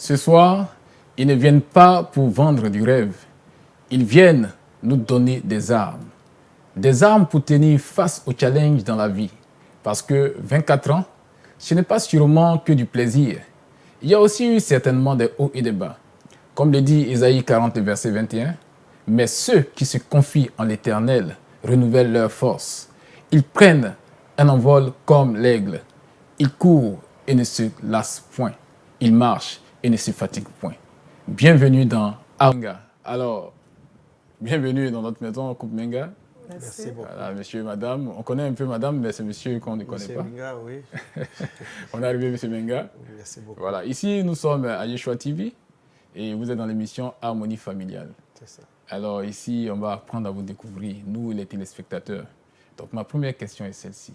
Ce soir, ils ne viennent pas pour vendre du rêve. Ils viennent nous donner des armes. Des armes pour tenir face aux challenges dans la vie. Parce que 24 ans, ce n'est pas sûrement que du plaisir. Il y a aussi eu certainement des hauts et des bas. Comme le dit Ésaïe 40, verset 21, « Mais ceux qui se confient en l'Éternel renouvellent leur force. Ils prennent un envol comme l'aigle. Ils courent et ne se lassent point. Ils marchent et ne se fatiguent point. » Bienvenue dans Armenga. Alors, bienvenue dans notre maison Coupe Menga. Merci beaucoup. Voilà, monsieur, madame. On connaît un peu madame, mais c'est monsieur qu'on ne connaît pas. Menga, oui. On est arrivé, monsieur Menga. Merci beaucoup. Voilà, ici, nous sommes à Yeshua TV et vous êtes dans l'émission Harmonie familiale. C'est ça. Alors ici, on va apprendre à vous découvrir, nous les téléspectateurs. Donc ma première question est celle-ci.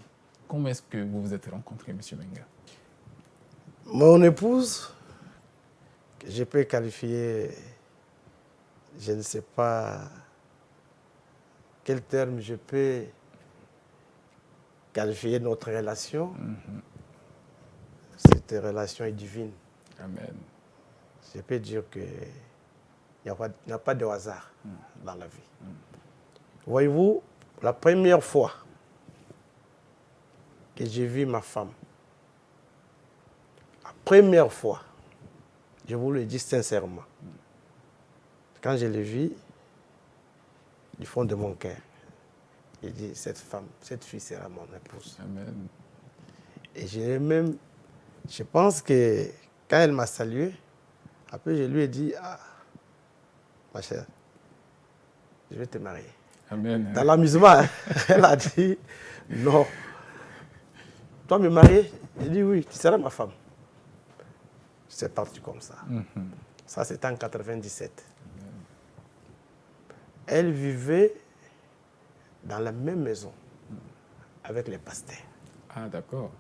Comment est-ce que vous vous êtes rencontrés, monsieur Menga? Mon épouse, que je peux qualifier, je ne sais pas quel terme je peux qualifier notre relation. Cette relation est divine. Amen. Je peux dire qu'il n'y a pas de hasard dans la vie. Voyez-vous, la première fois que j'ai vu ma femme, la première fois, je vous le dis sincèrement, quand je l'ai vue, du fond de mon cœur, j'ai dit, cette femme, cette fille sera mon épouse. Amen. Et je pense que quand elle m'a salué, après je lui ai dit, ah, ma chère, je vais te marier. Amen. Dans l'amusement, elle a dit, non. Toi, me marier? J'ai dit, oui, tu seras ma femme. C'est parti comme ça. Ça, c'était en 97. Elle vivait dans la même maison avec les pasteurs. Ah, d'accord.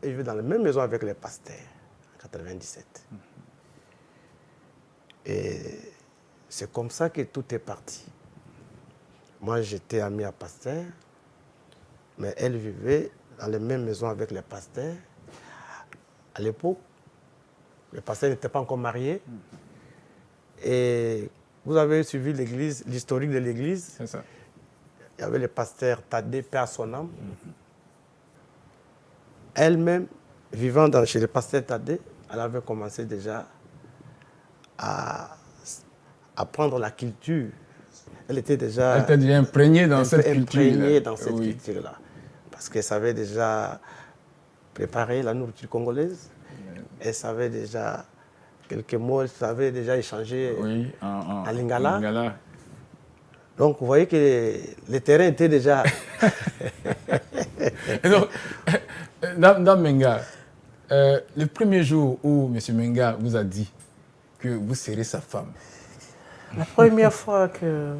Elle vivait dans la même maison avec les pasteurs en 97. Et c'est comme ça que tout est parti. Moi, j'étais ami à pasteur, mais elle vivait dans la même maison avec les pasteurs. À l'époque, les pasteurs n'étaient pas encore mariés. Et vous avez suivi l'église, l'historique de l'église. C'est ça. Il y avait le pasteur Tadé, paix à son âme. Elle-même, vivant chez le pasteur Tadé, elle avait commencé déjà à apprendre la culture. Elle était déjà imprégnée dans cette culture. Imprégnée dans cette culture-là. Parce qu'elle savait déjà préparer la nourriture congolaise. Elle savait déjà quelques mots, elle savait déjà échanger en lingala. Donc, vous voyez que le terrain était déjà... Donc, Dame Menga, le premier jour où M. Menga vous a dit que vous serez sa femme. La première fois que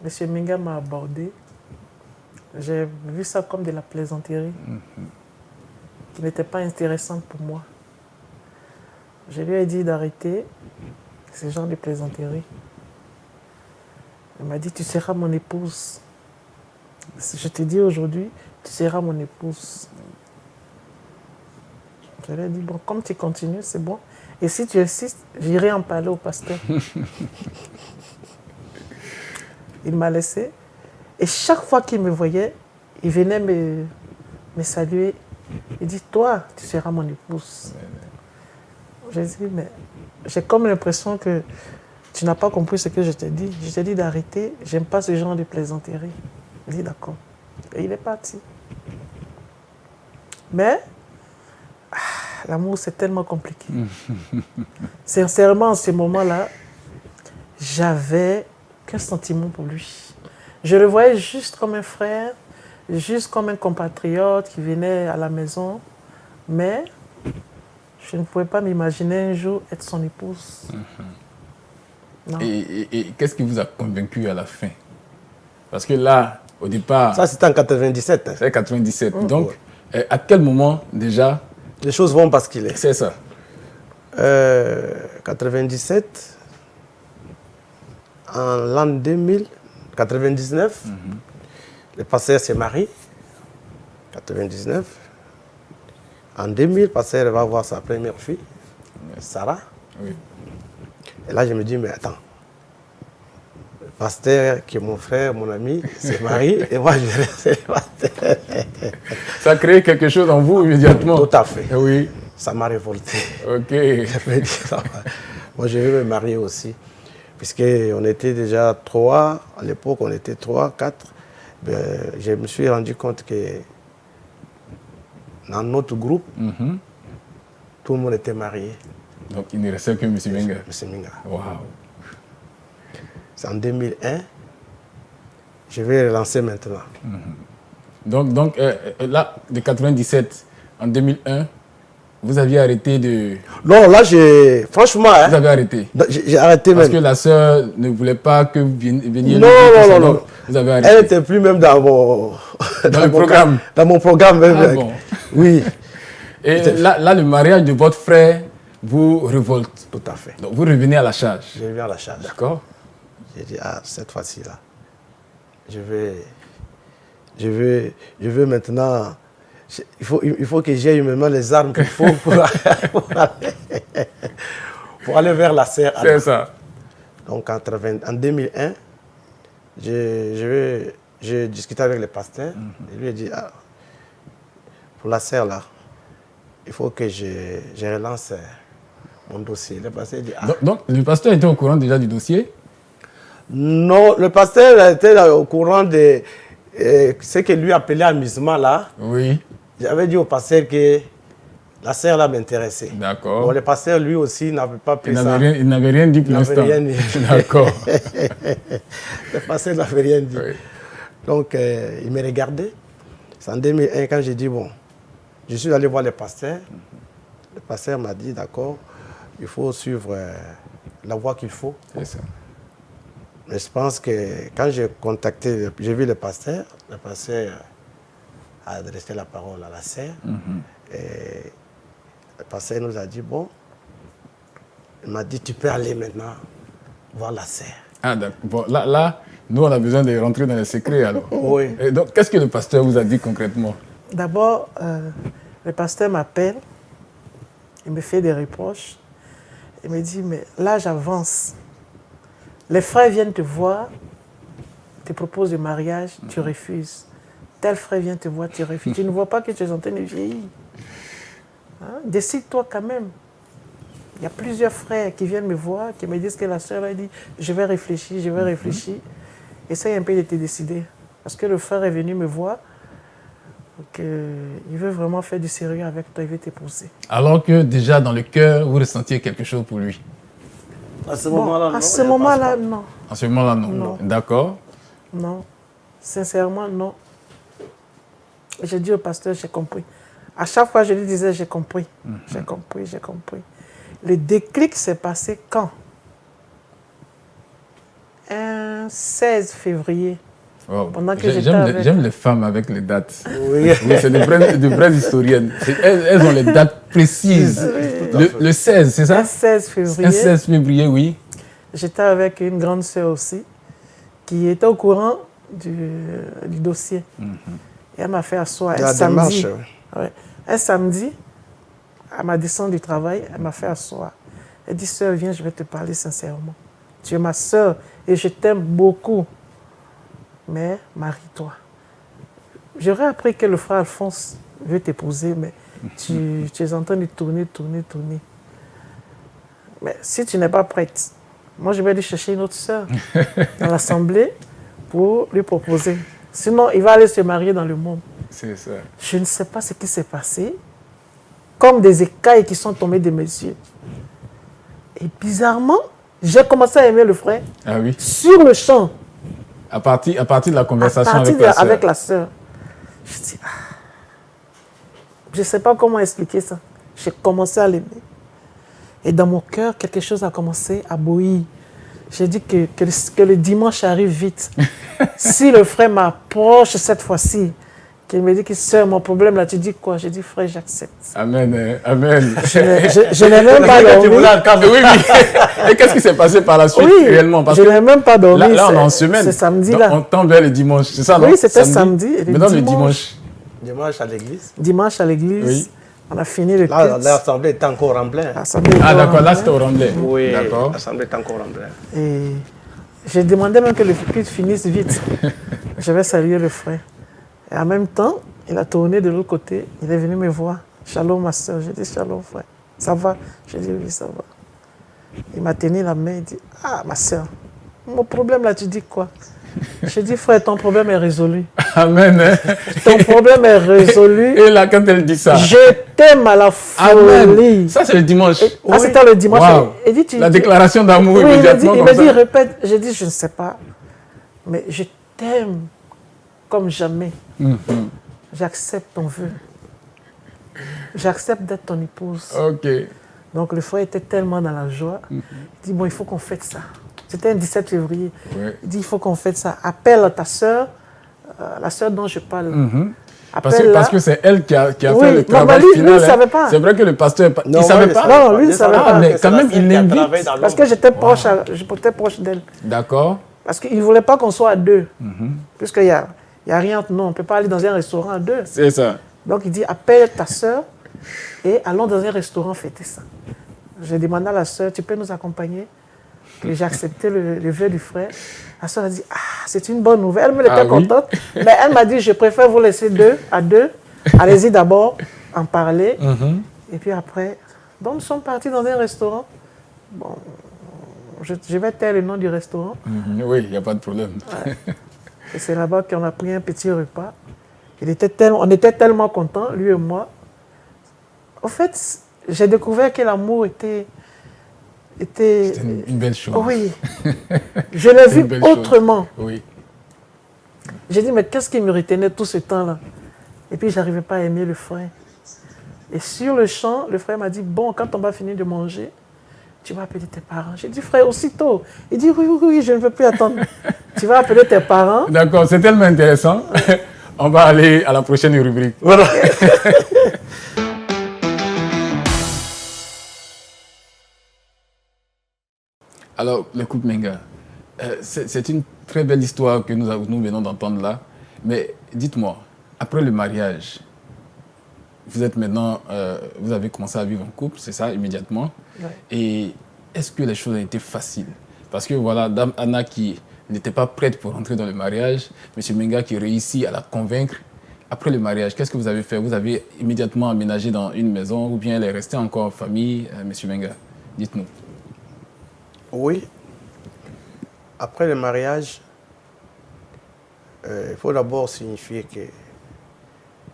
M. Menga m'a abordé, j'ai vu ça comme de la plaisanterie qui n'était pas intéressante pour moi. Je lui ai dit d'arrêter ce genre de plaisanterie. Il m'a dit, tu seras mon épouse. Je te dis aujourd'hui, tu seras mon épouse. Je lui ai dit, bon, comme tu continues, c'est bon. Et si tu insistes, j'irai en parler au pasteur. Il m'a laissé. Et chaque fois qu'il me voyait, il venait me saluer. Il dit, toi, tu seras mon épouse. J'ai dit, mais j'ai comme l'impression que tu n'as pas compris ce que je t'ai dit. Je t'ai dit d'arrêter, j'aime pas ce genre de plaisanterie. Il dit, d'accord. Et il est parti. Mais, l'amour, c'est tellement compliqué. Sincèrement, en ce moment-là, j'avais qu'un sentiment pour lui. Je le voyais juste comme un frère, juste comme un compatriote qui venait à la maison. Mais je ne pouvais pas m'imaginer un jour être son épouse. Non. Et qu'est-ce qui vous a convaincu à la fin? Parce que là, au départ... Ça, c'était en 97. C'est 97. Donc, à quel moment, déjà... Les choses vont basculer. C'est ça. 97, en l'an 2000, 99, le pasteur se marie. 99. En 2000, le pasteur va voir sa première fille. Sarah. Oui. Et là, je me dis, mais attends. Le pasteur, qui est mon frère, mon ami, c'est Marie, et moi, je reste le pasteur. Ça a créé quelque chose en vous immédiatement? Tout à fait. Oui. Ça m'a révolté. Ok. Je me dis, moi, je vais me marier aussi. Puisqu'on était déjà 3, à l'époque, on était 3, 4. Ben, je me suis rendu compte que dans notre groupe, tout le monde était marié. Donc, il ne restait que M. Menga. M. Menga. Wow. C'est en 2001. Je vais relancer maintenant. Donc là, de 97 en 2001, vous aviez arrêté de... Non, là, franchement... Vous avez arrêté? J'ai arrêté Parce même. que la sœur ne voulait pas que vous veniez... Non. Vous avez arrêté. Elle n'était plus même dans mon... Dans le programme. Dans mon programme même. Ah, bon. Oui. Et là, le mariage de votre frère vous révolte. Tout à fait. Donc, vous revenez à la charge. Je reviens à la charge. D'accord. J'ai dit, cette fois-ci-là, je veux maintenant... Il faut que j'aie maintenant les armes qu'il faut pour aller vers la serre. C'est ça. Donc, en 2001, j'ai discuté avec le pasteur. Je lui ai dit, pour la serre, là, il faut que je relance mon dossier. Le pasteur dit, donc, le pasteur était au courant déjà du dossier? Non, le pasteur était au courant de ce que lui appelait amusement, là. Oui. J'avais dit au pasteur que la serre là m'intéressait. D'accord. Bon, le pasteur lui aussi n'avait pas pris ça. Il n'avait rien dit pour l'instant. Il n'avait rien dit. D'accord. Le pasteur n'avait rien dit. Oui. Donc, il me regardait. C'est en 2001 quand j'ai dit, bon, je suis allé voir le pasteur. Le pasteur m'a dit, d'accord, il faut suivre la voie qu'il faut. C'est ça. Mais je pense que quand j'ai vu le pasteur a adressé la parole à la sœur. Et le pasteur nous a dit, bon, il m'a dit, tu peux aller maintenant voir la sœur. Ah, d'accord. Bon, là, nous, on a besoin de rentrer dans les secrets, alors. Oui. Et donc, qu'est-ce que le pasteur vous a dit concrètement? D'abord, le pasteur m'appelle, il me fait des reproches. Il me dit, mais là, j'avance. Les frères viennent te voir, te proposent le mariage, tu refuses. Tel frère vient te voir, tu refuses. Tu ne vois pas que tu es en train de vieillir. Hein? Décide-toi quand même. Il y a plusieurs frères qui viennent me voir, qui me disent que la sœur a dit, je vais réfléchir, je vais réfléchir. Essaye un peu de te décider. Parce que le frère est venu me voir, il veut vraiment faire du sérieux avec toi, il veut t'épouser. Alors que déjà dans le cœur, vous ressentiez quelque chose pour lui? À ce moment-là, non. À ce moment-là, non. En ce moment-là, non. Non. D'accord. Non. Sincèrement, non. J'ai dit au pasteur, j'ai compris. À chaque fois, je lui disais, j'ai compris. J'ai compris, j'ai compris. Le déclic s'est passé quand? Un 16 février. Wow. Pendant que j'étais avec... J'aime les femmes avec les dates. Oui. Oui, c'est de vraies historiennes. Elles ont les dates précises. Le 16, c'est ça? Un 16 février. Un 16 février, oui. J'étais avec une grande sœur aussi, qui était au courant du dossier. Et elle m'a fait asseoir un samedi. Ouais. Un samedi, à ma descente du travail, elle m'a fait asseoir. Elle dit, sœur, viens, je vais te parler sincèrement. Tu es ma sœur et je t'aime beaucoup. Mais marie-toi. J'aurais appris que le frère Alphonse veut t'épouser, mais tu es en train de tourner. Mais si tu n'es pas prête, moi je vais aller chercher une autre sœur dans l'assemblée pour lui proposer. Sinon, il va aller se marier dans le monde. C'est ça. Je ne sais pas ce qui s'est passé. Comme des écailles qui sont tombées de mes yeux. Et bizarrement, j'ai commencé à aimer le frère. Ah oui. Sur le champ. À partir de la conversation avec la sœur. Je dis, je ne sais pas comment expliquer ça. J'ai commencé à l'aimer. Et dans mon cœur, quelque chose a commencé à bouillir. J'ai dit que le dimanche arrive vite. Si le frère m'approche cette fois-ci, qu'il me dit que sœur, mon problème là, tu dis quoi? J'ai dit, frère, j'accepte. Amen, amen. Je n'ai même pas dormi. Oui. Et qu'est-ce qui s'est passé par la suite réellement? Parce je n'ai même pas dormi. Là, on est en semaine. C'est samedi là. On tend vers le dimanche, c'est ça, non? Oui, c'était samedi. Maintenant, le dimanche. Dimanche à l'église. Dimanche à l'église. Oui. On a fini le Là, culte. l'assemblée était encore remplie. Ah, d'accord, là, c'était au Remblai. Oui, d'accord. l'assemblée était encore remplie. Et j'ai demandé même que le culte finisse vite. Je vais saluer le frère. Et en même temps, il a tourné de l'autre côté. Il est venu me voir. Shalom, ma soeur. J'ai dit, shalom, frère. Ça va? J'ai dit, oui, ça va. Il m'a tenu la main. Il dit, ah, ma soeur, mon problème là, tu dis quoi? J'ai dit, frère, ton problème est résolu. Amen. Hein. Ton problème est résolu. Et là, quand elle dit ça. Je t'aime à la folie. Amen. Ça, c'est le dimanche. Ah, c'était le dimanche. Wow. Il dit, la déclaration d'amour oui, immédiatement. Il m'a dit, répète. J'ai dit, je ne sais pas. Mais je t'aime comme jamais. J'accepte ton vœu. J'accepte d'être ton épouse. Ok. Donc le frère était tellement dans la joie. Il dit, bon, il faut qu'on fête ça. C'était un 17 février. Ouais. Il dit, il faut qu'on fête ça. Appelle ta soeur, la soeur dont je parle. Parce que c'est elle qui a fait le non, travail lui, final. Lui, il ne savait pas. C'est vrai que le pasteur, il Non, ne savait pas. Non, lui, il ne savait pas. Mais quand même, il l'invite. Parce que j'étais proche, j'étais proche d'elle. D'accord. Parce qu'il ne voulait pas qu'on soit à deux. Puisqu'il n'y a rien entre nous. On ne peut pas aller dans un restaurant à deux. C'est ça. Donc il dit, appelle ta soeur et allons dans un restaurant fêter ça. J'ai demandé à la soeur, tu peux nous accompagner? Et j'ai accepté le vœu du frère. La soeur a dit, ah, c'est une bonne nouvelle. Elle était contente. Mais elle m'a dit, je préfère vous laisser à deux. Allez-y d'abord en parler. Et puis après, donc nous sommes partis dans un restaurant. Bon, je vais taire le nom du restaurant. Oui, il n'y a pas de problème. Ouais. Et c'est là-bas qu'on a pris un petit repas. On était tellement contents, lui et moi. En fait, j'ai découvert que l'amour était une belle chose. Oui. Je l'ai vu autrement. Oui. J'ai dit, mais qu'est-ce qui me retenait tout ce temps-là? Et puis, je n'arrivais pas à aimer le frère. Et sur le champ, le frère m'a dit, bon, quand on va finir de manger, tu vas appeler tes parents. J'ai dit, frère, aussitôt. Il dit, oui, je ne veux plus attendre. Tu vas appeler tes parents. D'accord, c'est tellement intéressant. On va aller à la prochaine rubrique. Voilà. Alors, le couple Menga, c'est une très belle histoire que nous venons d'entendre là. Mais dites-moi, après le mariage, vous êtes maintenant, vous avez commencé à vivre en couple, c'est ça, immédiatement. Ouais. Et est-ce que les choses ont été faciles? Parce que voilà, Dame Anna qui n'était pas prête pour entrer dans le mariage, M. Menga qui réussit à la convaincre. Après le mariage, qu'est-ce que vous avez fait? Vous avez immédiatement aménagé dans une maison ou bien elle est restée encore en famille, M. Menga? Dites-nous. Oui. Après le mariage, il faut d'abord signifier que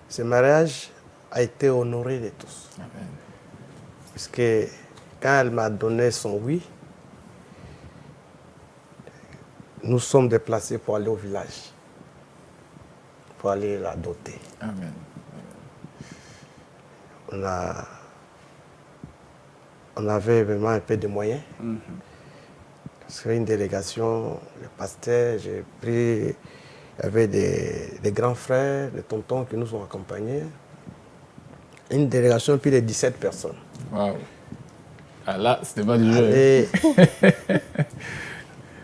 ce mariage a été honoré de tous. Amen. Parce que quand elle m'a donné son oui, nous sommes déplacés pour aller au village, pour aller la doter. Amen. On avait vraiment un peu de moyens. C'est une délégation, le pasteur, j'ai pris, il y avait des grands frères, des tontons qui nous ont accompagnés. Une délégation, puis de 17 personnes. Waouh. Ah là, c'était pas du jeu. Et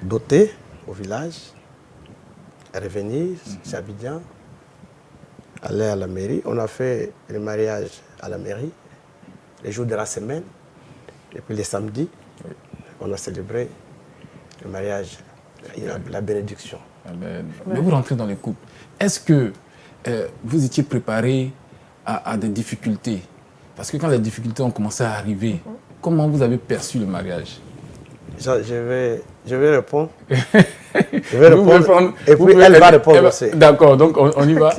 doté au village, revenir chez Abidjan, aller à la mairie. On a fait le mariage à la mairie, les jours de la semaine, et puis les samedis, on a célébré le mariage, la bénédiction. Amen. Mais vous rentrez dans le couple. Est-ce que vous étiez préparé à des difficultés? Parce que quand les difficultés ont commencé à arriver, comment vous avez perçu le mariage? Je vais répondre. Je vais répondre. Et puis elle va répondre aussi. D'accord, donc on y va.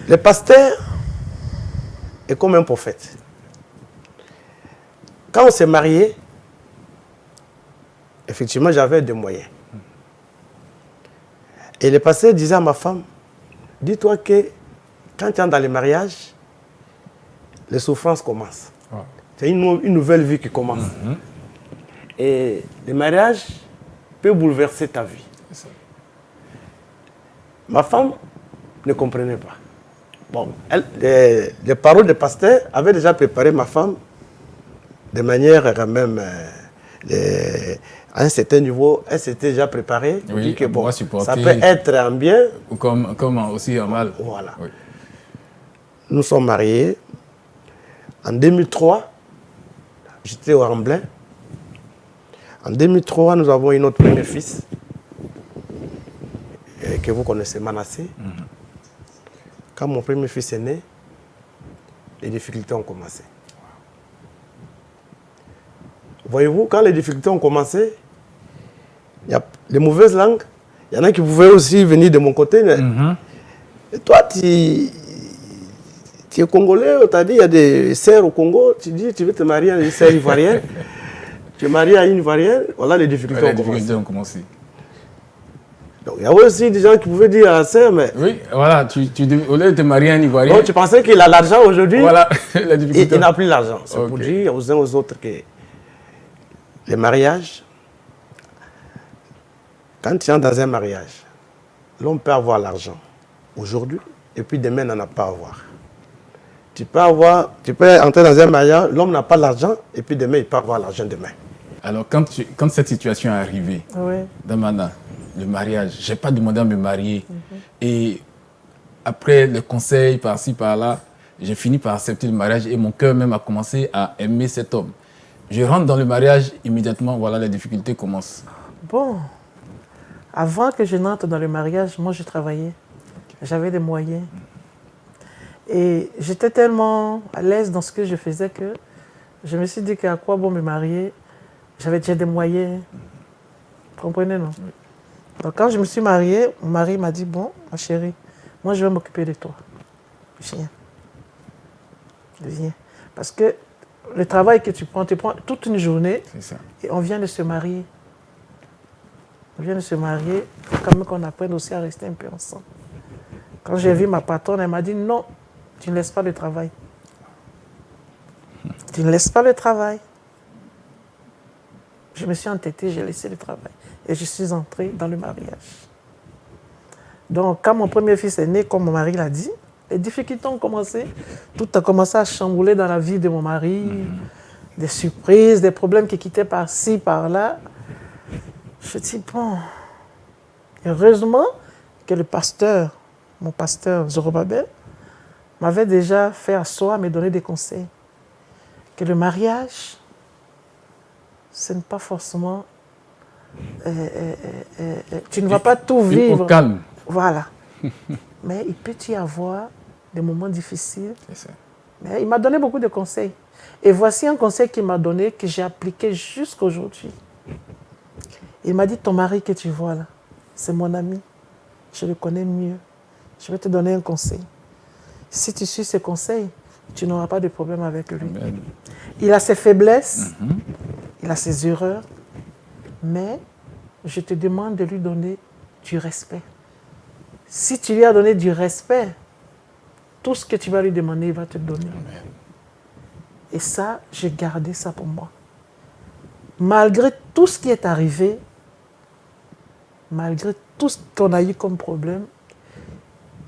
Le pasteur est comme un prophète. Quand on s'est marié, effectivement, j'avais des moyens. Et le pasteur disait à ma femme, dis-toi que quand tu es dans le mariage, les souffrances commencent. Wow. C'est une nouvelle vie qui commence. Et le mariage peut bouleverser ta vie. Ma femme ne comprenait pas. Bon, les paroles du pasteur avaient déjà préparé ma femme de manière quand même... à un certain niveau, elle s'était déjà préparée. Oui, dit que bon, ça peut être en bien. Ou comme aussi en mal. Voilà. Oui. Nous sommes mariés. En 2003, j'étais au Remblai. En 2003, nous avons eu notre premier fils, que vous connaissez, Manassé. Quand mon premier fils est né, les difficultés ont commencé. Voyez-vous, quand les difficultés ont commencé, il y a les mauvaises langues. Il y en a qui pouvaient aussi venir de mon côté. Mais et toi, tu es congolais, on t'a dit, il y a des sœurs au Congo, tu dis, tu veux te marier à une sœur ivoirienne. Tu es marié à une ivoirienne, voilà les difficultés ont commencé. Donc, il y a aussi des gens qui pouvaient dire à la sœur, mais... Oui, voilà, au lieu de te marier à un Ivoirien... Donc, tu pensais qu'il a l'argent aujourd'hui, voilà, la difficulté. Il n'a plus l'argent. C'est pour dire aux uns aux autres que les mariages, quand tu es dans un mariage, l'homme peut avoir l'argent aujourd'hui, et puis demain, n'en a pas à avoir. Tu peux entrer dans un mariage, l'homme n'a pas l'argent, et puis demain, il peut avoir l'argent demain. Alors, quand cette situation est arrivée, Damana, le mariage, je n'ai pas demandé à me marier. Et après le conseil par-ci, par-là, j'ai fini par accepter le mariage et mon cœur même a commencé à aimer cet homme. Je rentre dans le mariage, immédiatement, voilà, les difficultés commencent. Bon, avant que je n'entre dans le mariage, moi, je travaillais. J'avais des moyens. Et j'étais tellement à l'aise dans ce que je faisais que je me suis dit qu'à quoi bon me marier? J'avais déjà des moyens. Vous comprenez, non? Donc, quand je me suis mariée, mon mari m'a dit, bon, ma chérie, moi, je vais m'occuper de toi. Viens. Viens. Parce que le travail que tu prends toute une journée et on vient de se marier. On vient de se marier, il faut quand même qu'on apprenne aussi à rester un peu ensemble. Quand j'ai vu ma patronne, elle m'a dit, non, tu ne laisses pas le travail. Tu ne laisses pas le travail. Je me suis entêtée, j'ai laissé le travail. Et je suis entrée dans le mariage. Donc, quand mon premier fils est né, comme mon mari l'a dit, les difficultés ont commencé. Tout a commencé à chambouler dans la vie de mon mari. Des surprises, des problèmes qui quittaient par-ci, par-là. Je dis, bon, heureusement que le pasteur, mon pasteur Zorobabel, m'avait déjà fait asseoir, me donner des conseils. Que le mariage, ce n'est pas forcément... tu ne vas pas tout vivre. Au calme. Voilà. Mais il peut y avoir des moments difficiles. Mais il m'a donné beaucoup de conseils. Et voici un conseil qu'il m'a donné que j'ai appliqué jusqu'à aujourd'hui. Il m'a dit, ton mari que tu vois là, c'est mon ami. Je le connais mieux. Je vais te donner un conseil. Si tu suis ses conseils, tu n'auras pas de problème avec lui. Amen. Il a ses faiblesses, il a ses erreurs, mais je te demande de lui donner du respect. Si tu lui as donné du respect, tout ce que tu vas lui demander, il va te donner. Amen. Et ça, j'ai gardé ça pour moi. Malgré tout ce qui est arrivé, malgré tout ce qu'on a eu comme problème,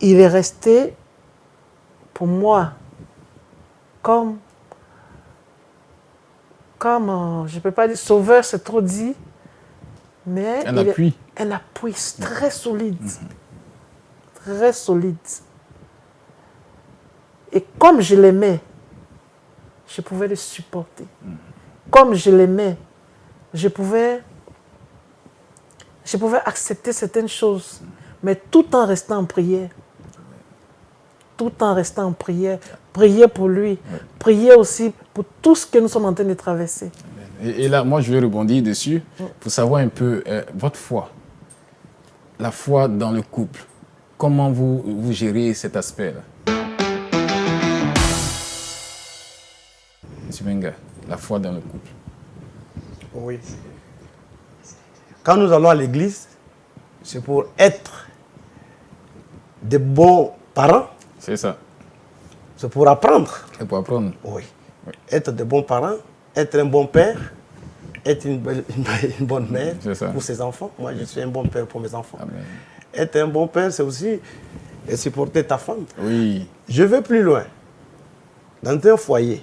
il est resté pour moi comme je ne peux pas dire sauveur, c'est trop dit, mais un appui très solide. Très solide. Et comme je l'aimais, je pouvais le supporter. Comme je l'aimais, je pouvais accepter certaines choses, mais tout en restant en prière. Tout en restant en prière. Prier pour lui. Prier aussi pour tout ce que nous sommes en train de traverser. Et là, moi, je vais rebondir dessus pour savoir un peu votre foi. La foi dans le couple. Comment vous gérez cet aspect-là? M. Benga, la foi dans le couple. Oui. Quand nous allons à l'église, c'est pour être de bons parents. C'est ça. C'est pour apprendre. C'est pour apprendre. Oui. Être de bons parents, être un bon père, être une bonne mère pour ses enfants. Moi, je suis un bon père pour mes enfants. Amen. Être un bon père, c'est aussi supporter ta femme. Oui. Je vais plus loin. Dans un foyer,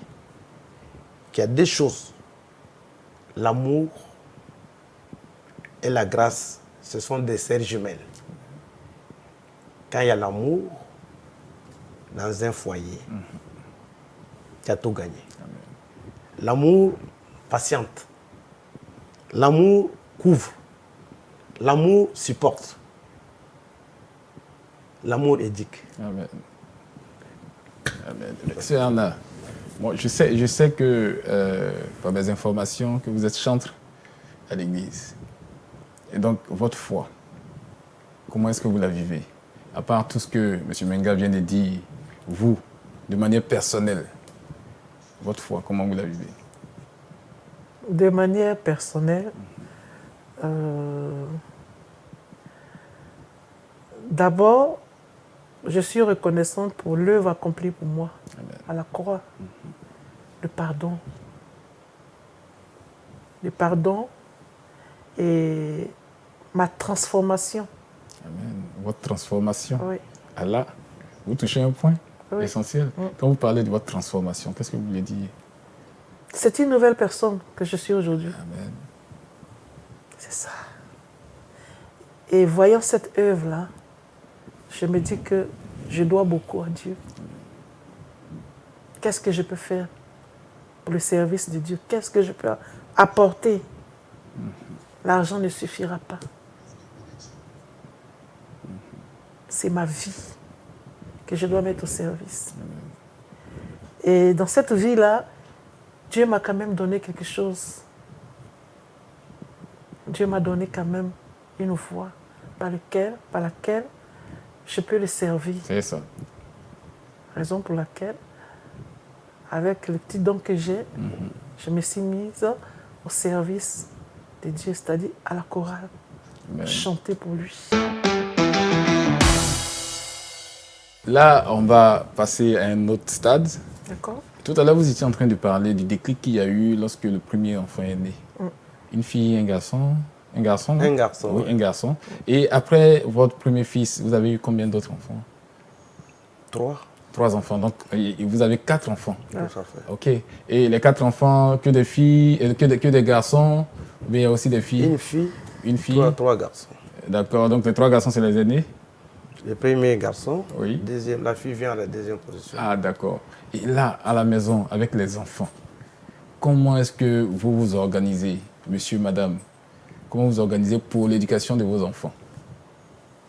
il y a deux choses. L'amour et la grâce, ce sont des sœurs jumelles. Quand il y a l'amour dans un foyer, tu as tout gagné. L'amour patiente. L'amour couvre. L'amour supporte. L'amour éduque. Amen. Amen. Monsieur Arna, bon, je sais que, par mes informations, que vous êtes chantre à l'église. Et donc, votre foi, comment est-ce que vous la vivez? À part tout ce que M. Menga vient de dire, vous, de manière personnelle, votre foi, comment vous la vivez? De manière personnelle, d'abord, je suis reconnaissante pour l'œuvre accomplie pour moi. Amen. À la croix. Le pardon. Le pardon et ma transformation. Amen. Votre transformation. Oui. Allah, vous touchez un point essentiel. Quand vous parlez de votre transformation, qu'est-ce que vous voulez dire? C'est une nouvelle personne que je suis aujourd'hui. Amen. C'est ça. Et voyant cette œuvre-là, je me dis que je dois beaucoup à Dieu. Qu'est-ce que je peux faire pour le service de Dieu? Qu'est-ce que je peux apporter? L'argent ne suffira pas. C'est ma vie que je dois mettre au service. Et dans cette vie-là, Dieu m'a quand même donné quelque chose. Dieu m'a donné quand même une voie par laquelle je peux le servir. C'est ça. Raison pour laquelle, avec le petit don que j'ai, je me suis mise au service de Dieu, c'est-à-dire à la chorale, chanter pour lui. Là, on va passer à un autre stade. D'accord. Tout à l'heure, vous étiez en train de parler du déclic qu'il y a eu lorsque le premier enfant est né. Une fille, un garçon. Un garçon? Un garçon. Oui, un garçon. Et après votre premier fils, vous avez eu combien d'autres enfants? 3. 3 enfants. Donc, vous avez 4 enfants. Tout à fait. OK. Et les 4 enfants, que des filles, que des garçons, mais il y a aussi des filles? Une fille. Une fille. 3 garçons. D'accord. Donc, les 3 garçons, c'est les aînés? Le premier garçon. Oui. La fille vient à la deuxième position. Ah, d'accord. Et là, à la maison, avec les enfants, comment est-ce que vous vous organisez, monsieur, madame? Comment vous organisez pour l'éducation de vos enfants?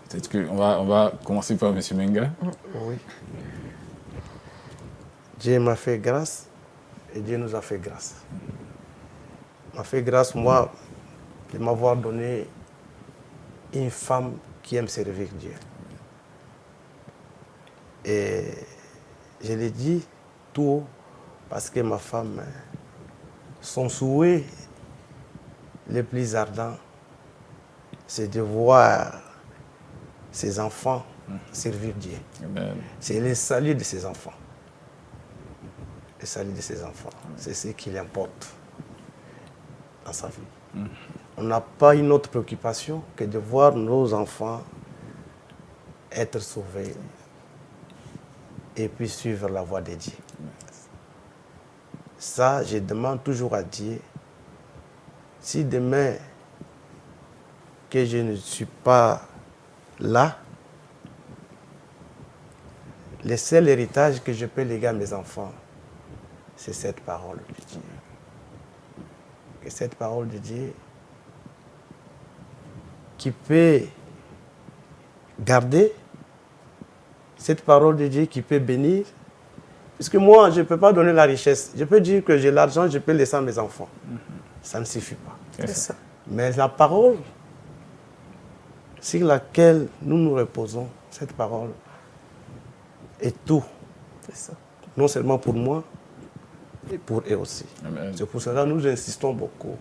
Peut-être qu'on va commencer par monsieur Menga. Oui. Dieu m'a fait grâce et Dieu nous a fait grâce. Il m'a fait grâce, moi, de m'avoir donné une femme qui aime servir Dieu. Et je l'ai dit tout haut parce que ma femme, son souhait le plus ardent, c'est de voir ses enfants servir Dieu. Amen. C'est le salut de ses enfants. Le salut de ses enfants, c'est ce qui l'importe dans sa vie. On n'a pas une autre préoccupation que de voir nos enfants être sauvés et puis suivre la voie de Dieu. Ça, je demande toujours à Dieu, si demain que je ne suis pas là, le seul héritage que je peux léguer à mes enfants, c'est cette parole de Dieu. Et cette parole de Dieu qui peut garder, cette parole de Dieu qui peut bénir. Parce que moi, je ne peux pas donner la richesse. Je peux dire que j'ai l'argent, je peux laisser à mes enfants. Ça ne suffit pas. C'est ça. Mais la parole sur laquelle nous nous reposons, cette parole est tout. C'est ça. Non seulement pour moi, et pour eux aussi. C'est pour cela que nous insistons beaucoup.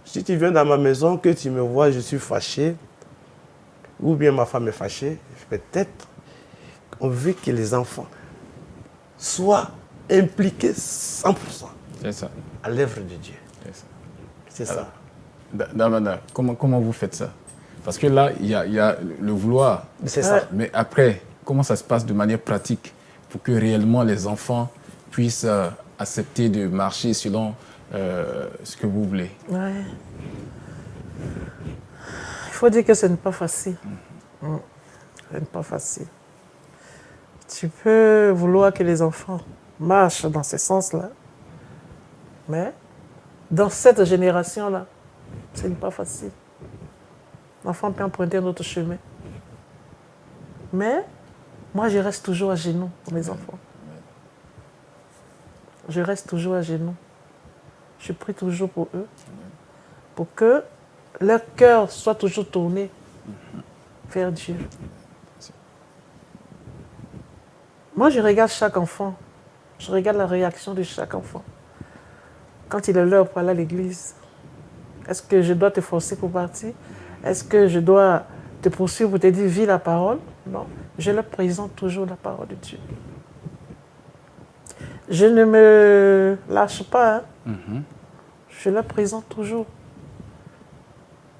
Si tu viens dans ma maison, que tu me vois, je suis fâché, ou bien ma femme est fâchée, peut-être on veut que les enfants soient impliqués 100% à l'œuvre de Dieu. C'est ça. Damana, comment vous faites ça? Parce que là, il y a le vouloir. C'est ça. Mais après, comment ça se passe de manière pratique pour que réellement les enfants puissent accepter de marcher selon ce que vous voulez? Ouais. Il faut dire que ce n'est pas facile. Ce n'est pas facile. Tu peux vouloir que les enfants marchent dans ce sens-là, mais dans cette génération-là, ce n'est pas facile. L'enfant peut emprunter un autre chemin. Mais moi, je reste toujours à genoux pour mes enfants. Je reste toujours à genoux. Je prie toujours pour eux, pour que leur cœur soit toujours tourné vers Dieu. Moi, je regarde chaque enfant. Je regarde la réaction de chaque enfant. Quand il est l'heure pour aller à l'église, est-ce que je dois te forcer pour partir? Est-ce que je dois te poursuivre pour te dire, vis la parole? Non, je leur présente toujours la parole de Dieu. Je ne me lâche pas. Hein. Je leur présente toujours.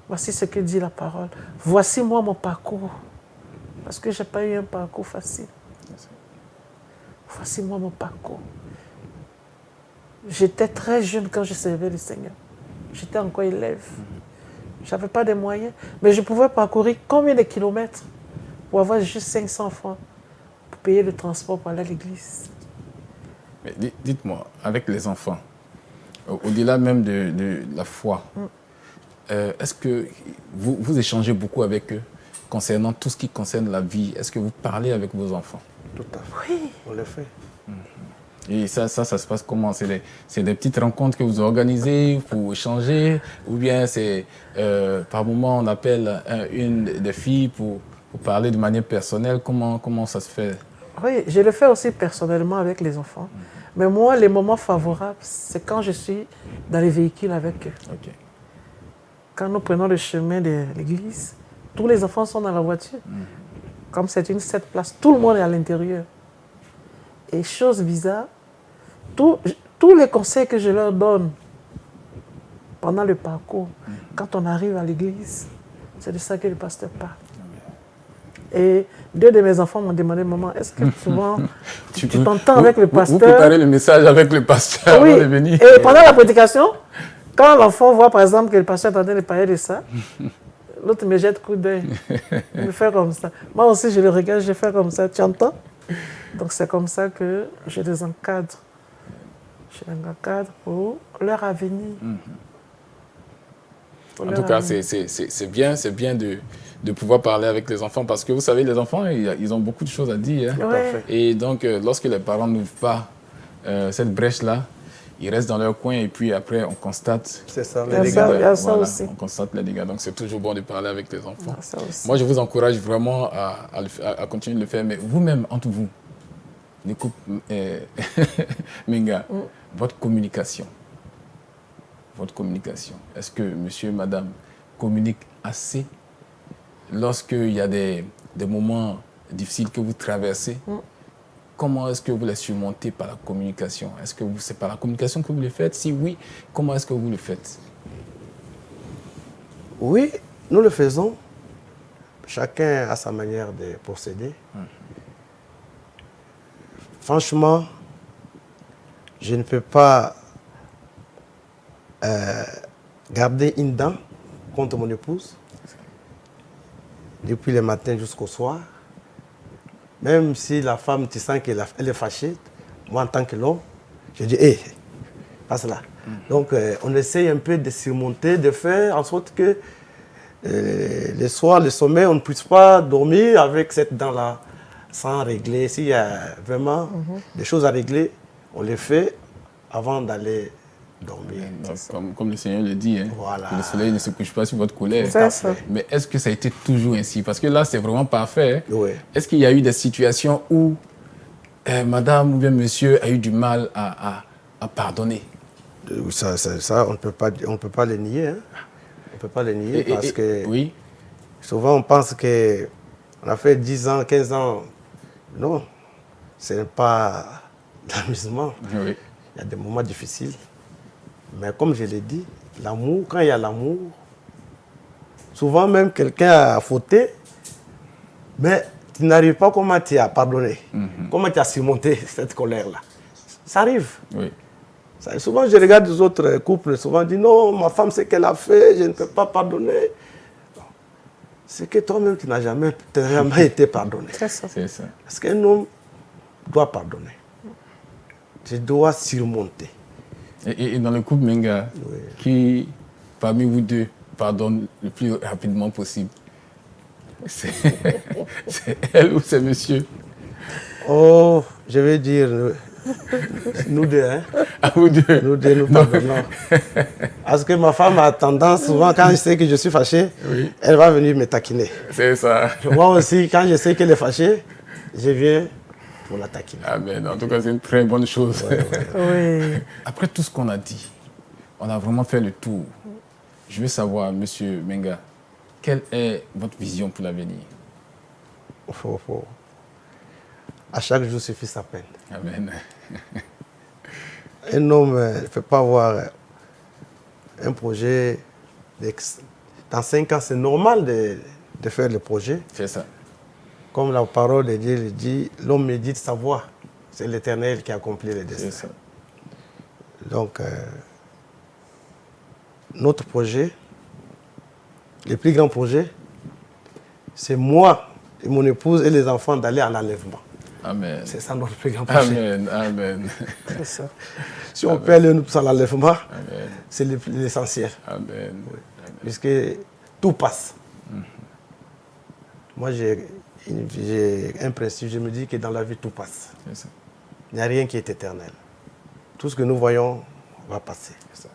Voici ce que dit la parole. Voici moi mon parcours. Parce que je n'ai pas eu un parcours facile. Voici moi mon parcours. J'étais très jeune quand je servais le Seigneur. J'étais encore élève. Je n'avais pas de moyens. Mais je pouvais parcourir combien de kilomètres pour avoir juste 500 francs pour payer le transport pour aller à l'église. Mais dites-moi, avec les enfants, au-delà même de la foi, est-ce que vous échangez beaucoup avec eux concernant tout ce qui concerne la vie? Est-ce que vous parlez avec vos enfants? Tout à fait. Oui. On le fait. Et ça se passe comment? C'est des petites rencontres que vous organisez pour échanger? Ou bien c'est par moment on appelle une des filles pour parler de manière personnelle? Comment ça se fait? Oui, je le fais aussi personnellement avec les enfants. Mais moi, les moments favorables, c'est quand je suis dans les véhicules avec eux. Okay. Quand nous prenons le chemin de l'église, tous les enfants sont dans la voiture. Comme c'est une 7 places, tout le monde est à l'intérieur. Et chose bizarre, tous les conseils que je leur donne pendant le parcours, quand on arrive à l'église, c'est de ça que le pasteur parle. Et 2 de mes enfants m'ont demandé, maman, est-ce que souvent tu t'entends avec le pasteur? Vous préparez le message avec le pasteur oui. avant de venir. Et pendant la prédication, quand l'enfant voit par exemple que le pasteur est en train de parler de ça, l'autre me jette coup d'œil. Il me fait comme ça. Moi aussi, je le regarde, je fais comme ça. Tu entends? Donc c'est comme ça que je les encadre. Je les encadre pour leur avenir. En tout cas, c'est bien de pouvoir parler avec les enfants parce que vous savez, les enfants, ils ont beaucoup de choses à dire. Hein. Ouais. Et donc, lorsque les parents n'ouvrent pas cette brèche-là, ils restent dans leur coin et puis après, on constate c'est ça, les dégâts. Ça aussi. On constate les dégâts. Donc, c'est toujours bon de parler avec les enfants. Ça aussi. Moi, je vous encourage vraiment à continuer de le faire. Mais vous-même, entre vous, les couples, Menga, votre communication. Est-ce que monsieur et madame communiquent assez lorsqu'il y a des moments difficiles que vous traversez? Comment est-ce que vous les surmontez par la communication? Est-ce que c'est par la communication que vous le faites? Si oui, comment est-ce que vous le faites? Oui, nous le faisons. Chacun a sa manière de procéder. Franchement, je ne peux pas garder une dent contre mon épouse depuis le matin jusqu'au soir. Même si la femme, tu sens qu'elle est fâchée, moi en tant que l'homme, je dis, hé, passe là. Donc on essaye un peu de surmonter, de faire en sorte que le soir, le sommeil, on ne puisse pas dormir avec cette dent-là sans régler. S'il y a vraiment des choses à régler, on les fait avant d'aller dormir. Comme le Seigneur le dit, hein, voilà. Que le soleil ne se couche pas sur votre colère. C'est ça. Mais est-ce que ça a été toujours ainsi? Parce que là, c'est vraiment parfait. Hein. Oui. Est-ce qu'il y a eu des situations où madame ou bien monsieur a eu du mal à pardonner? Ça, on ne peut pas le nier. Hein. On ne peut pas le nier parce que oui. Souvent on pense qu'on a fait 10 ans, 15 ans. Non, ce n'est pas l'amusement. Oui. Il y a des moments difficiles. Mais comme je l'ai dit, l'amour, quand il y a l'amour, souvent même quelqu'un a fauté, mais tu n'arrives pas comment tu as pardonné, comment tu as surmonté cette colère-là. Ça arrive. Oui. Souvent, je regarde les autres couples, souvent disent non, ma femme, ce qu'elle a fait, je ne peux pas pardonner. C'est que toi-même, tu n'as jamais été pardonné. C'est ça. C'est ça. Parce qu'un homme, dois pardonner. Je dois surmonter. Et dans le couple Menga, oui. Qui, parmi vous deux, pardonne le plus rapidement possible? C'est elle ou c'est monsieur? Oh, je vais dire, nous deux. Hein? À vous deux? Nous deux, nous pardonnons. Parce que ma femme a tendance, souvent, quand je sais que je suis fâché, oui. Elle va venir me taquiner. C'est ça. Moi aussi, quand je sais qu'elle est fâchée, je viens pour la taquiner. Amen. En tout cas, c'est une très bonne chose. Ouais, ouais. Oui. Après tout ce qu'on a dit, on a vraiment fait le tour. Je veux savoir, monsieur Menga, quelle est votre vision pour l'avenir? À chaque jour suffit sa peine. Amen. Un homme ne peut pas avoir un projet. Dans 5 ans, c'est normal de faire le projet. C'est ça. Comme la parole de Dieu le dit, l'homme médite sa voie. C'est l'Éternel qui accomplit les destins. C'est ça. Donc, notre projet, le plus grand projet, c'est moi et mon épouse et les enfants d'aller en enlèvement. Amen. C'est ça notre plus grand projet. Amen, amen. C'est ça. Si on peut aller à l'enlèvement, c'est l'essentiel. Amen. Oui. Puisque tout passe. Moi, j'ai un principe, je me dis que dans la vie, tout passe. Ça. Il n'y a rien qui est éternel. Tout ce que nous voyons va passer. Ça.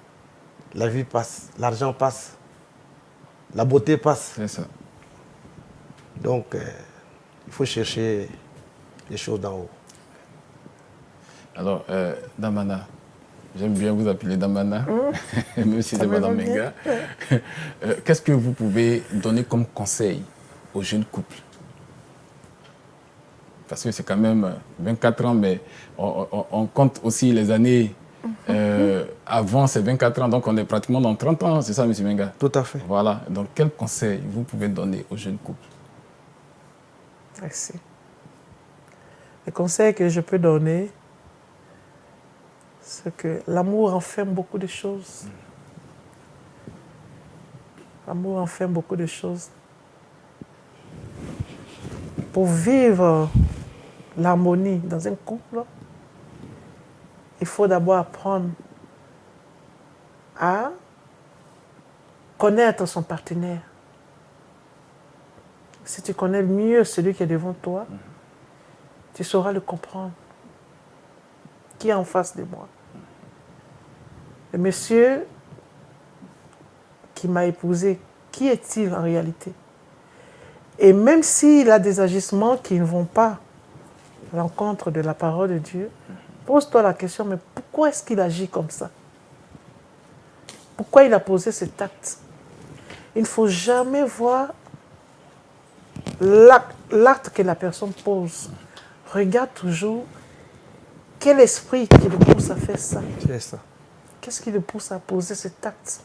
La vie passe, l'argent passe, la beauté passe. C'est ça. Donc, il faut chercher les choses d'en haut. Alors, Damana, j'aime bien vous appeler Damana, même si c'est Madame Menga. Qu'est-ce que vous pouvez donner comme conseil aux jeunes couples? Parce que c'est quand même 24 ans, mais on compte aussi les années avant ces 24 ans, donc on est pratiquement dans 30 ans, c'est ça, M. Menga? Tout à fait. Voilà, donc quel conseil vous pouvez donner aux jeunes couples? Merci. Le conseil que je peux donner, c'est que l'amour enferme beaucoup de choses. L'amour enferme beaucoup de choses. Pour vivre l'harmonie dans un couple, il faut d'abord apprendre à connaître son partenaire. Si tu connais mieux celui qui est devant toi, tu sauras le comprendre. Qui est en face de moi? Le monsieur qui m'a épousé, qui est-il en réalité? Et même s'il a des agissements qui ne vont pas à l'encontre de la parole de Dieu, pose-toi la question, mais pourquoi est-ce qu'il agit comme ça? Pourquoi il a posé cet acte? Il ne faut jamais voir l'acte que la personne pose. Regarde toujours quel esprit qui le pousse à faire ça. C'est ça. Qu'est-ce qui le pousse à poser cet acte?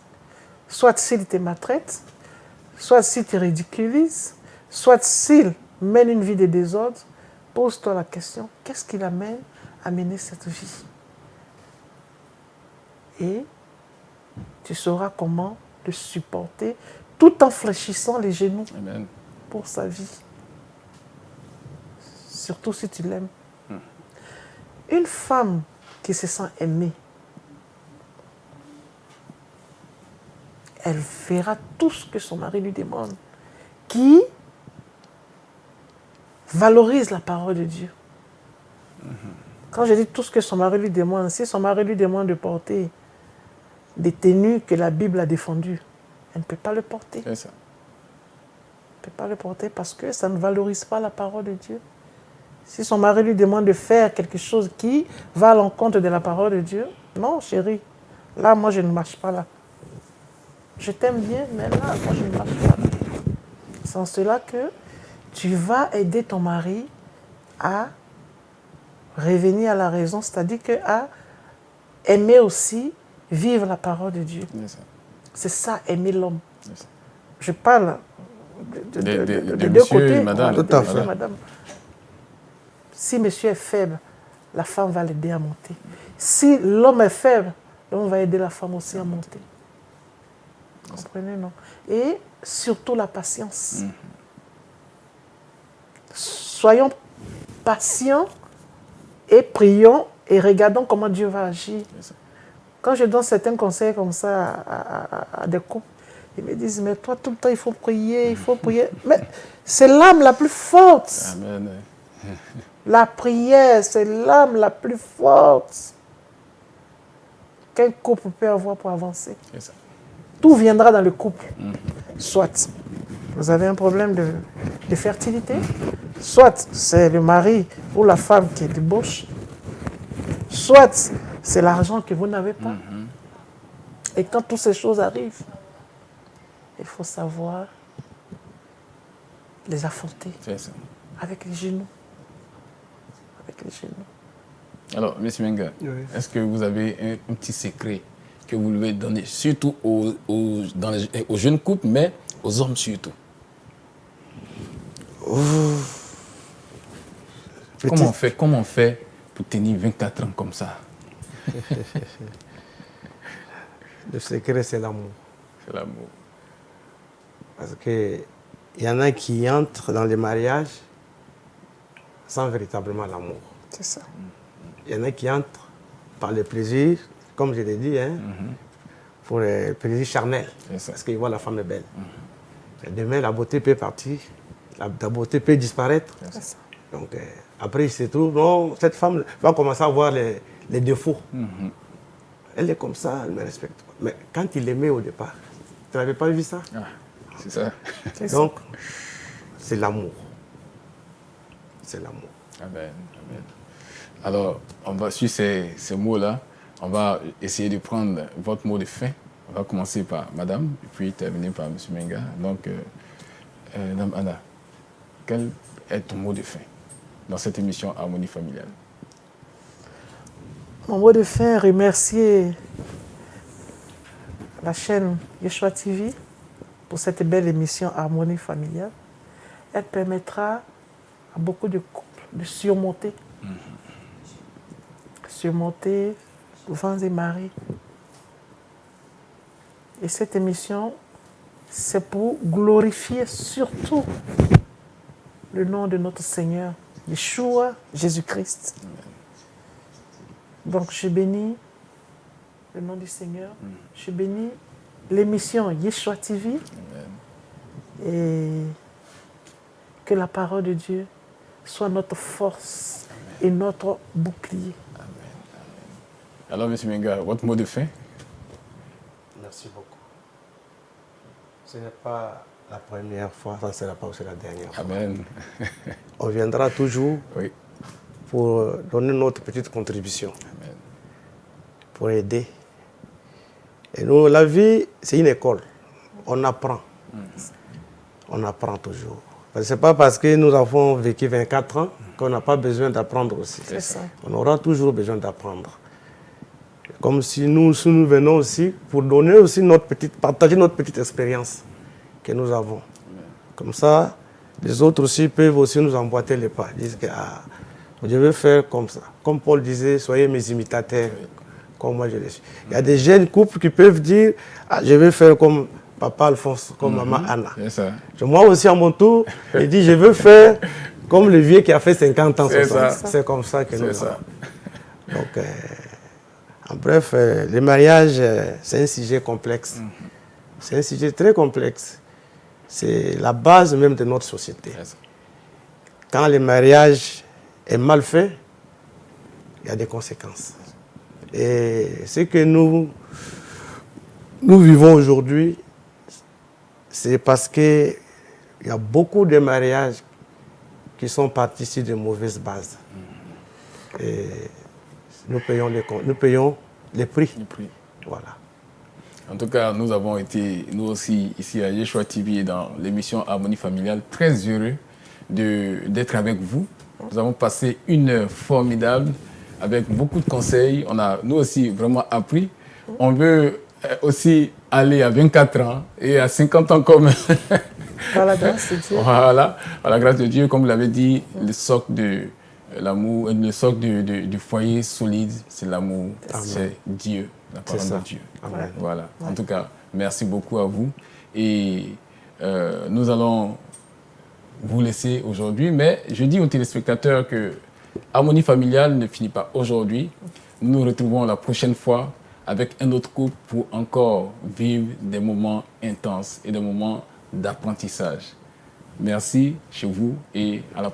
Soit s'il te maltraite, soit s'il te ridiculise, soit s'il mène une vie de désordre, pose-toi la question, qu'est-ce qui l'amène à mener cette vie? Et tu sauras comment le supporter tout en fléchissant les genoux. Amen. Pour sa vie. Surtout si tu l'aimes. Une femme qui se sent aimée, elle verra tout ce que son mari lui demande, qui valorise la parole de Dieu. Quand je dis tout ce que son mari lui demande, si son mari lui demande de porter des tenues que la Bible a défendues, elle ne peut pas le porter. C'est ça. Elle ne peut pas le porter parce que ça ne valorise pas la parole de Dieu. Si son mari lui demande de faire quelque chose qui va à l'encontre de la parole de Dieu, non, chérie, là, moi, je ne marche pas là. Je t'aime bien, mais là, moi, je ne marche pas là. C'est en cela que tu vas aider ton mari à revenir à la raison, c'est-à-dire à aimer aussi vivre la parole de Dieu. C'est ça, aimer l'homme. Je parle de deux côtés. Madame. Tout à fait. Madame. Si monsieur est faible, la femme va l'aider à monter. Si l'homme est faible, l'homme va aider la femme aussi à monter. Vous comprenez, non? Et surtout la patience. Mm-hmm. . 。 . 。 . . . . . . . . . . . . . . . . . . . . . . . . . . 。 . . . . . . . . . . . . . . . . . . . . . . . Soyons patients et prions et regardons comment Dieu va agir. Quand je donne certains conseils comme ça à des couples, ils me disent, mais toi, tout le temps, il faut prier, il faut prier. Mais c'est l'âme la plus forte. Amen. La prière, c'est l'âme la plus forte qu'un couple peut avoir pour avancer. Tout viendra dans le couple. Soit vous avez un problème de fertilité, soit c'est le mari ou la femme qui débauche, soit c'est l'argent que vous n'avez pas. Et quand toutes ces choses arrivent, il faut savoir les affronter avec les genoux. Avec les genoux. Alors, M. Menga, est-ce que vous avez un petit secret que vous voulez donner, surtout aux jeunes couples, mais aux hommes surtout? Comment on fait pour tenir 24 ans comme ça? Le secret, c'est l'amour. C'est l'amour. Parce qu'il y en a qui entrent dans les mariages sans véritablement l'amour. C'est ça. Il y en a qui entrent par le plaisir, comme je l'ai dit, pour le plaisir charnel, parce qu'ils voient la femme est belle. Demain, la beauté peut partir, la beauté peut disparaître. Donc, après, il se trouve, non, cette femme va commencer à voir les défauts. Elle est comme ça, elle me respecte. Mais quand il l'aimait au départ, tu n'avais pas vu ça? C'est ça. Donc, c'est l'amour. C'est l'amour. Amen. Amen. Alors, on va suivre ces mots-là. On va essayer de prendre votre mot de fin. On va commencer par Madame, et puis terminer par M. Menga. Donc, Madame Anna, quel est ton mot de fin dans cette émission Harmonie familiale? Mon mot de fin, remercier la chaîne Yeshua TV pour cette belle émission Harmonie familiale. Elle permettra à beaucoup de couples de surmonter vents et marées. Et cette émission, c'est pour glorifier surtout le nom de notre Seigneur, Yeshua, Jésus-Christ. Donc je bénis le nom du Seigneur, je bénis l'émission Yeshua TV. Et que la parole de Dieu soit notre force et notre bouclier. Amen. Alors, M. Menga, votre mot de fin? Merci beaucoup. Ce n'est pas la première fois, ça ne sera pas aussi la dernière fois. Amen. On viendra toujours pour donner notre petite contribution. Amen. Pour aider. Et nous, la vie, c'est une école. On apprend. On apprend toujours. Ce n'est pas parce que nous avons vécu 24 ans qu'on n'a pas besoin d'apprendre aussi. C'est ça. On aura toujours besoin d'apprendre. Comme si nous venons aussi pour donner aussi partager notre petite expérience que nous avons. Comme ça, les autres aussi peuvent aussi nous emboîter les pas. Ils disent que je vais faire comme ça. Comme Paul disait, soyez mes imitateurs, comme moi je le suis. Il y a des jeunes couples qui peuvent dire, je vais faire comme Papa Alphonse, comme Maman Anna. Moi aussi, à mon tour, je dis, je veux faire comme le vieux qui a fait 50 ans. C'est comme ça que nous sommes. Donc, en bref, le mariage, c'est un sujet complexe. C'est un sujet très complexe. C'est la base même de notre société. Quand le mariage est mal fait, il y a des conséquences. Et ce que nous vivons aujourd'hui, c'est parce qu'il y a beaucoup de mariages qui sont partis sur de mauvaises bases. Et nous payons les prix. Voilà. En tout cas, nous avons été, nous aussi, ici à Yeshua TV et dans l'émission Harmonie familiale, très heureux d'être avec vous. Nous avons passé une heure formidable avec beaucoup de conseils. On a, nous aussi, vraiment appris. On veut aussi aller à 24 ans et à 50 ans comme... Par la grâce de Dieu. Voilà, par la grâce de Dieu, comme vous l'avez dit, le socle de l'amour, le socle du foyer solide, c'est l'amour, c'est Dieu, la parole de Dieu. Amen. Voilà. En tout cas, merci beaucoup à vous. Et nous allons vous laisser aujourd'hui, mais je dis aux téléspectateurs que Harmonie familiale ne finit pas aujourd'hui. Nous nous retrouvons la prochaine fois avec un autre couple pour encore vivre des moments intenses et des moments d'apprentissage. Merci chez vous et à la prochaine.